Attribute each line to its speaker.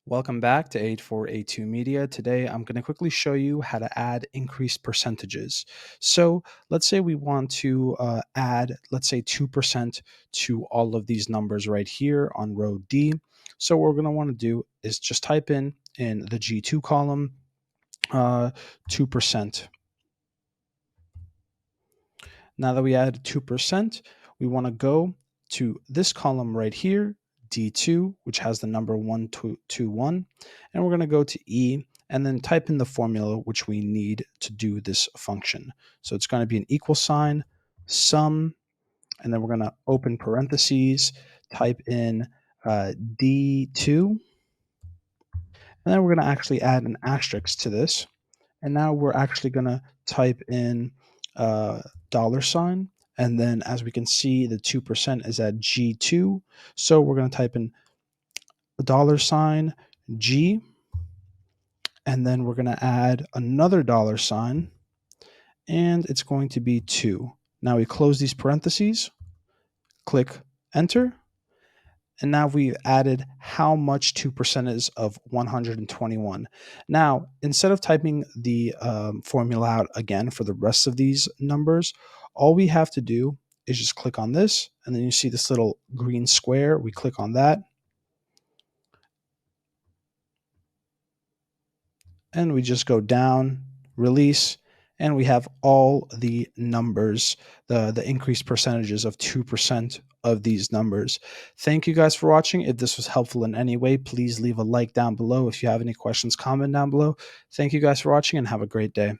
Speaker 1: Welcome back to 8482 Media. Today, I'm going to quickly show you how to add increased percentages. So, let's say we want to add, let's say, 2% to all of these numbers right here on row D. So, what we're going to want to do is just type in the G2 column, 2%. Now that we added 2%, we want to go to this column right here, D2, which has the number 121, and we're going to go to E and then type in the formula which we need to do this function. So it's going to be an equal sign, sum, and then we're going to open parentheses, type in D2, and then we're going to actually add an asterisk to this. And now we're actually going to type in dollar sign. And then as we can see, the 2% is at G2. So we're going to type in dollar sign G. And then we're going to add another dollar sign. And it's going to be 2. Now we close these parentheses, click enter. And now we've added how much 2% is of 121. Now, instead of typing the formula out again for the rest of these numbers, all we have to do is just click on this, and then you see this little green square. We click on that, and we just go down, release, and we have all the numbers, the increased percentages of 2% of these numbers. Thank you guys for watching. If this was helpful in any way, please leave a like down below. If you have any questions, comment down below. Thank you guys for watching and have a great day.